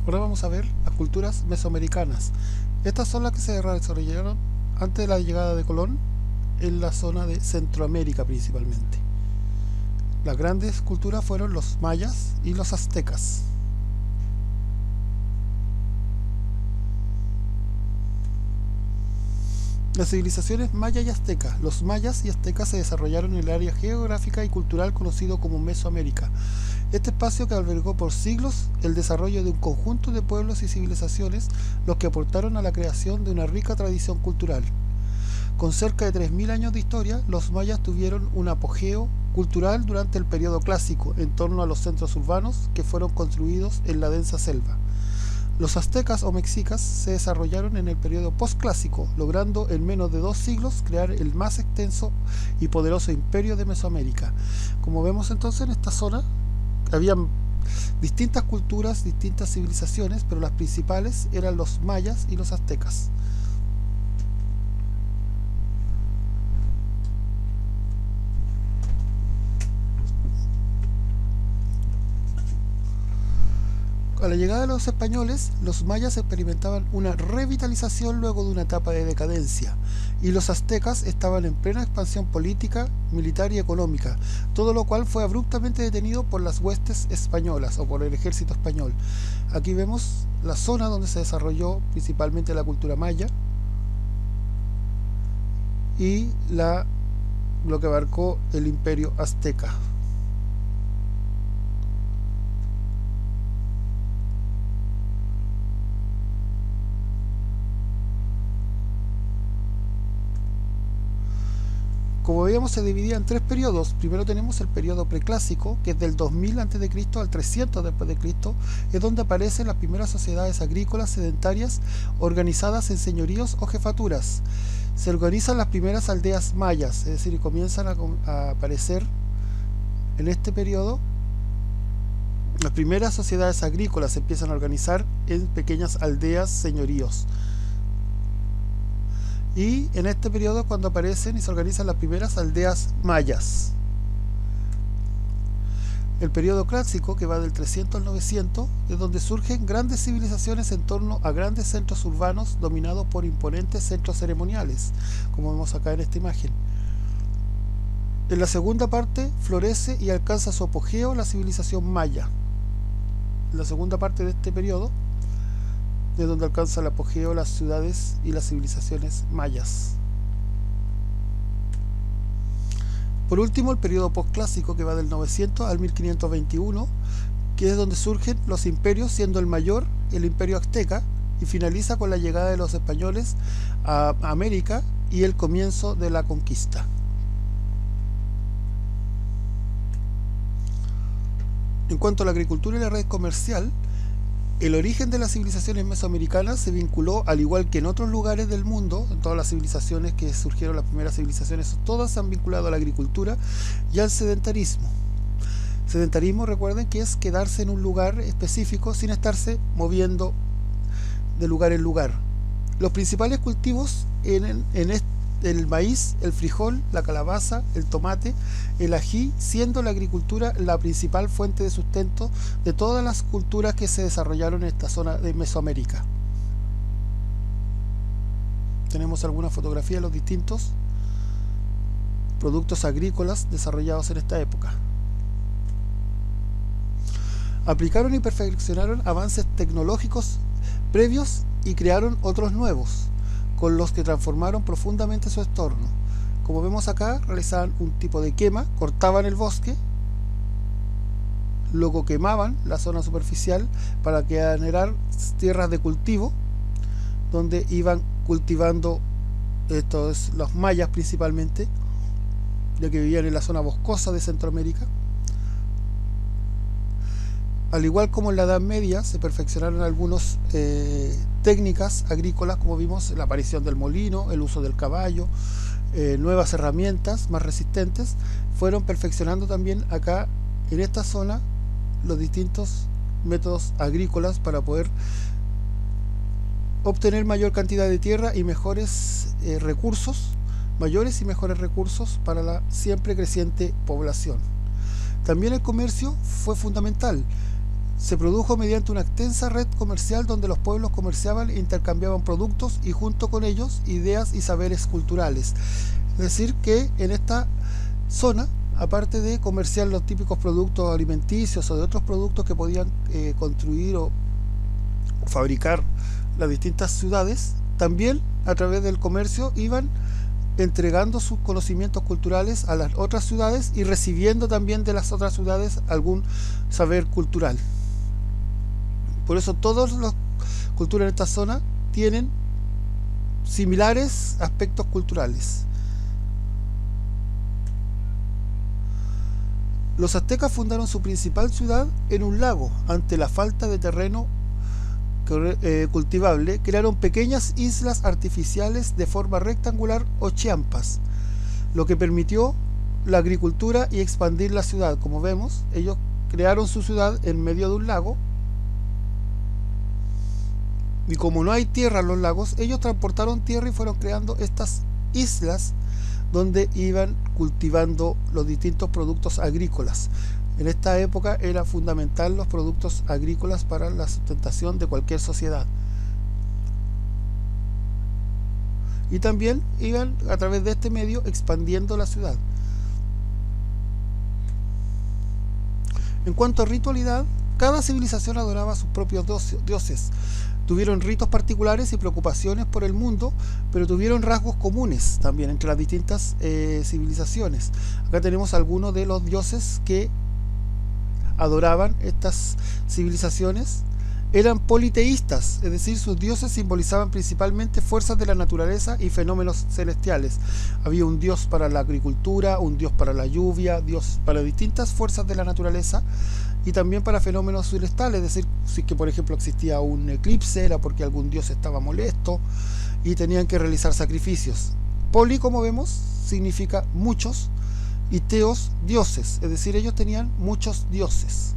Ahora vamos a ver las culturas mesoamericanas. Estas son las que se desarrollaron antes de la llegada de Colón en la zona de Centroamérica principalmente. Las grandes culturas fueron los mayas y los aztecas. Las civilizaciones maya y azteca. Los mayas y aztecas se desarrollaron en el área geográfica y cultural conocido como Mesoamérica. Este espacio que albergó por siglos el desarrollo de un conjunto de pueblos y civilizaciones, los que aportaron a la creación de una rica tradición cultural. Con cerca de 3000 años de historia, los mayas tuvieron un apogeo cultural durante el periodo clásico, en torno a los centros urbanos que fueron construidos en la densa selva. Los aztecas o mexicas se desarrollaron en el periodo postclásico, logrando en menos de 2 siglos crear el más extenso y poderoso imperio de Mesoamérica. Como vemos entonces, en esta zona habían distintas culturas, distintas civilizaciones, pero las principales eran los mayas y los aztecas. A la llegada de los españoles, los mayas experimentaban una revitalización luego de una etapa de decadencia, y los aztecas estaban en plena expansión política, militar y económica, todo lo cual fue abruptamente detenido por las huestes españolas o por el ejército español. Aquí vemos la zona donde se desarrolló principalmente la cultura maya y lo que abarcó el imperio azteca. Como veíamos, se dividía en 3 periodos. Primero tenemos el periodo preclásico, que es del 2000 a.C. al 300 después de Cristo, es donde aparecen las primeras sociedades agrícolas sedentarias organizadas en señoríos o jefaturas. Se organizan las primeras aldeas mayas, es decir, comienzan a aparecer en este periodo. Las primeras sociedades agrícolas se empiezan a organizar en pequeñas aldeas, señoríos. Y en este periodo es cuando aparecen y se organizan las primeras aldeas mayas. El periodo clásico, que va del 300 al 900, es donde surgen grandes civilizaciones en torno a grandes centros urbanos dominados por imponentes centros ceremoniales, como vemos acá en esta imagen. En la segunda parte florece y alcanza su apogeo la civilización maya. En la segunda parte de este periodo de donde alcanza el apogeo las ciudades y las civilizaciones mayas. Por último, el periodo postclásico, que va del 900 al 1521, que es donde surgen los imperios, siendo el mayor el imperio azteca, y finaliza con la llegada de los españoles a América y el comienzo de la conquista. En cuanto a la agricultura y la red comercial, el origen de las civilizaciones mesoamericanas se vinculó, al igual que en otros lugares del mundo, en todas las civilizaciones que surgieron, las primeras civilizaciones, todas se han vinculado a la agricultura y al sedentarismo. Sedentarismo, recuerden, que es quedarse en un lugar específico sin estarse moviendo de lugar en lugar. Los principales cultivos el maíz, el frijol, la calabaza, el tomate, el ají, siendo la agricultura la principal fuente de sustento de todas las culturas que se desarrollaron en esta zona de Mesoamérica. Tenemos algunas fotografías de los distintos productos agrícolas desarrollados en esta época. Aplicaron y perfeccionaron avances tecnológicos previos y crearon otros nuevos, con los que transformaron profundamente su entorno. Como vemos acá, realizaban un tipo de quema, cortaban el bosque, luego quemaban la zona superficial para generar tierras de cultivo, donde iban cultivando los mayas principalmente, ya que vivían en la zona boscosa de Centroamérica. Al igual como en la Edad Media, se perfeccionaron algunas técnicas agrícolas, como vimos, la aparición del molino, el uso del caballo, nuevas herramientas más resistentes. Fueron perfeccionando también acá, en esta zona, los distintos métodos agrícolas para poder obtener mayor cantidad de tierra y mejores recursos, mayores y mejores recursos para la siempre creciente población. También el comercio fue fundamental. se produjo mediante una extensa red comercial donde los pueblos comerciaban e intercambiaban productos y junto con ellos ideas y saberes culturales. Es decir, que en esta zona, aparte de comerciar los típicos productos alimenticios o de otros productos que podían construir o fabricar las distintas ciudades, también a través del comercio iban entregando sus conocimientos culturales a las otras ciudades y recibiendo también de las otras ciudades algún saber cultural. Por eso todas las culturas en esta zona tienen similares aspectos culturales. Los aztecas fundaron su principal ciudad en un lago. Ante la falta de terreno cultivable, crearon pequeñas islas artificiales de forma rectangular o chiampas, lo que permitió la agricultura y expandir la ciudad. Como vemos, ellos crearon su ciudad en medio de un lago, y como no hay tierra en los lagos, ellos transportaron tierra y fueron creando estas islas donde iban cultivando los distintos productos agrícolas. En esta época era fundamental los productos agrícolas para la sustentación de cualquier sociedad. Y también iban a través de este medio expandiendo la ciudad. En cuanto a ritualidad, cada civilización adoraba a sus propios dioses. Tuvieron ritos particulares y preocupaciones por el mundo, pero tuvieron rasgos comunes también entre las distintas civilizaciones. Acá tenemos algunos de los dioses que adoraban estas civilizaciones. Eran politeístas, es decir, sus dioses simbolizaban principalmente fuerzas de la naturaleza y fenómenos celestiales. Había un dios para la agricultura, un dios para la lluvia, dios para distintas fuerzas de la naturaleza y también para fenómenos celestiales, es decir, si que por ejemplo existía un eclipse era porque algún dios estaba molesto y tenían que realizar sacrificios. Poli, como vemos, significa muchos, y teos, dioses, es decir, ellos tenían muchos dioses.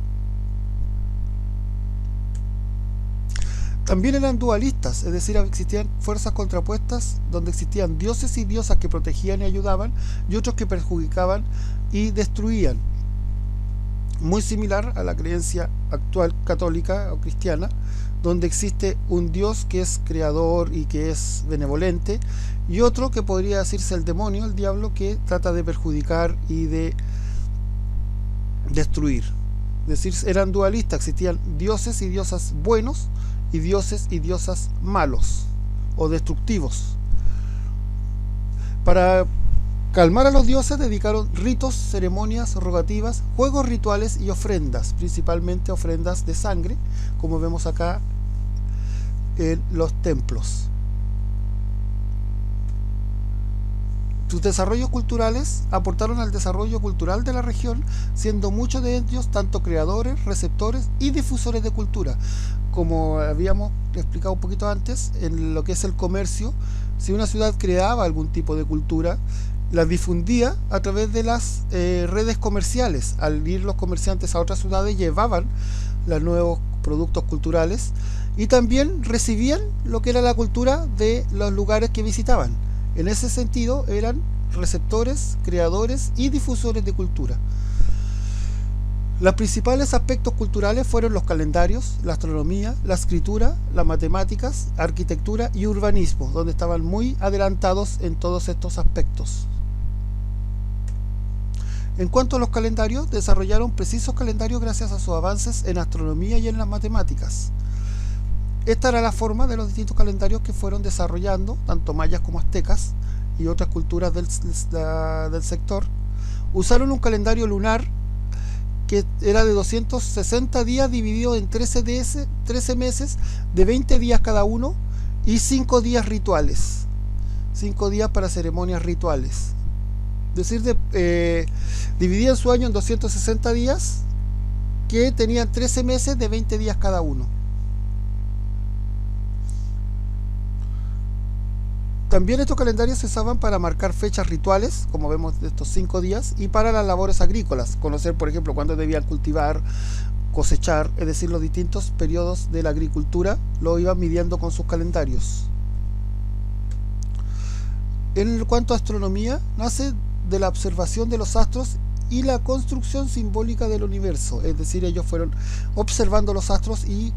También eran dualistas, es decir, existían fuerzas contrapuestas donde existían dioses y diosas que protegían y ayudaban y otros que perjudicaban y destruían. Muy similar a la creencia actual católica o cristiana, donde existe un dios que es creador y que es benevolente, y otro que podría decirse el demonio, el diablo, que trata de perjudicar y de destruir. Es decir, eran dualistas, existían dioses y diosas buenos y dioses y diosas malos o destructivos. Para calmar a los dioses dedicaron ritos, ceremonias, rogativas, juegos rituales y ofrendas, principalmente ofrendas de sangre, como vemos acá en los templos. Sus desarrollos culturales aportaron al desarrollo cultural de la región, siendo muchos de ellos tanto creadores, receptores y difusores de cultura. Como habíamos explicado un poquito antes, en lo que es el comercio, si una ciudad creaba algún tipo de cultura, la difundía a través de las redes comerciales. Al ir los comerciantes a otras ciudades, llevaban los nuevos productos culturales y también recibían lo que era la cultura de los lugares que visitaban. En ese sentido, eran receptores, creadores y difusores de cultura. Los principales aspectos culturales fueron los calendarios, la astronomía, la escritura, las matemáticas, arquitectura y urbanismo, donde estaban muy adelantados en todos estos aspectos. En cuanto a los calendarios, desarrollaron precisos calendarios gracias a sus avances en astronomía y en las matemáticas. Esta era la forma de los distintos calendarios que fueron desarrollando, tanto mayas como aztecas y otras culturas del sector. Usaron un calendario lunar que era de 260 días dividido en 13 meses de 20 días cada uno y 5 días rituales. 5 días para ceremonias rituales. Es decir, dividían su año en 260 días que tenían 13 meses de 20 días cada uno. También estos calendarios se usaban para marcar fechas rituales, como vemos de estos 5 días, y para las labores agrícolas, conocer por ejemplo cuándo debían cultivar, cosechar, es decir, los distintos periodos de la agricultura lo iban midiendo con sus calendarios. En cuanto a astronomía, nace de la observación de los astros y la construcción simbólica del universo. Es decir, ellos fueron observando los astros y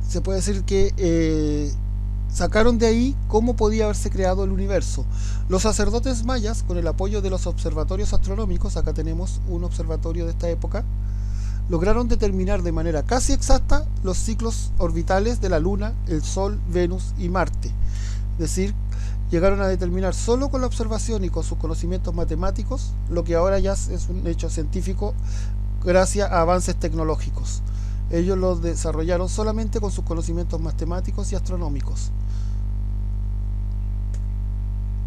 se puede decir que sacaron de ahí cómo podía haberse creado el universo. Los sacerdotes mayas, con el apoyo de los observatorios astronómicos, acá tenemos un observatorio de esta época, lograron determinar de manera casi exacta los ciclos orbitales de la Luna, el Sol, Venus y Marte. Es decir, llegaron a determinar solo con la observación y con sus conocimientos matemáticos lo que ahora ya es un hecho científico gracias a avances tecnológicos. Ellos lo desarrollaron solamente con sus conocimientos matemáticos y astronómicos.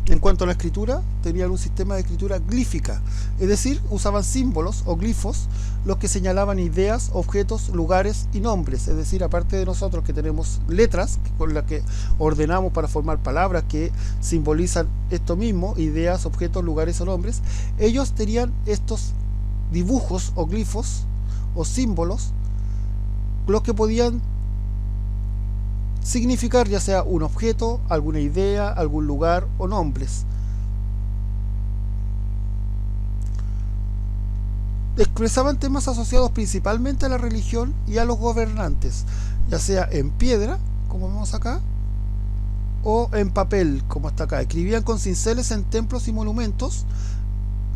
En cuanto a la escritura, tenían un sistema de escritura glífica, es decir, usaban símbolos o glifos, los que señalaban ideas, objetos, lugares y nombres. Es decir, aparte de nosotros que tenemos letras con las que ordenamos para formar palabras que simbolizan esto mismo, ideas, objetos, lugares o nombres, ellos tenían estos dibujos o glifos o símbolos, los que podían significar ya sea un objeto, alguna idea, algún lugar o nombres. Expresaban temas asociados principalmente a la religión y a los gobernantes, ya sea en piedra, como vemos acá, o en papel, como está acá. Escribían con cinceles en templos y monumentos,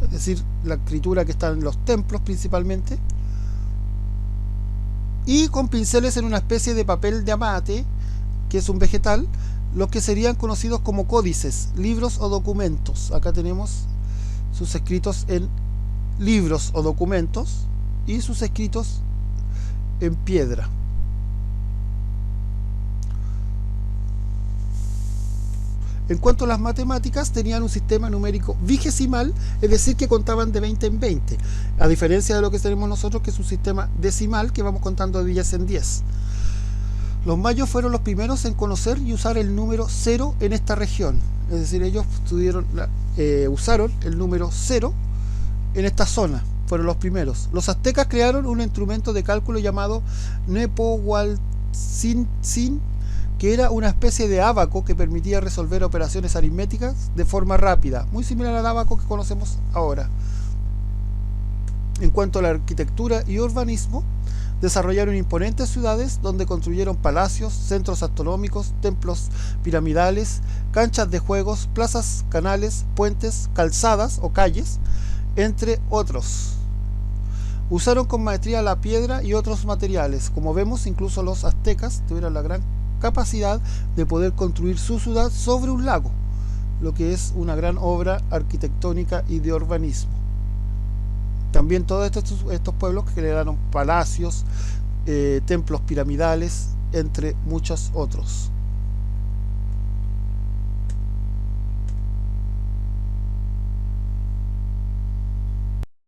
es decir, la escritura que está en los templos principalmente, y con pinceles en una especie de papel de amate, que es un vegetal, los que serían conocidos como códices, libros o documentos. Acá tenemos sus escritos en libros o documentos y sus escritos en piedra. En cuanto a las matemáticas, tenían un sistema numérico vigesimal, es decir, que contaban de 20 en 20, a diferencia de lo que tenemos nosotros, que es un sistema decimal, que vamos contando de 10 en 10. Los mayos fueron los primeros en conocer y usar el número 0 en esta región, es decir, ellos usaron el número 0 en esta zona, fueron los primeros. Los aztecas crearon un instrumento de cálculo llamado Nepohualtzin, que era una especie de ábaco que permitía resolver operaciones aritméticas de forma rápida, muy similar al ábaco que conocemos ahora. En cuanto a la arquitectura y urbanismo, desarrollaron imponentes ciudades donde construyeron palacios, centros astronómicos, templos piramidales, canchas de juegos, plazas, canales, puentes, calzadas o calles, entre otros. Usaron con maestría la piedra y otros materiales. Como vemos, incluso los aztecas tuvieron la gran capacidad de poder construir su ciudad sobre un lago, lo que es una gran obra arquitectónica y de urbanismo. También todos estos pueblos que crearon palacios, templos piramidales, entre muchos otros.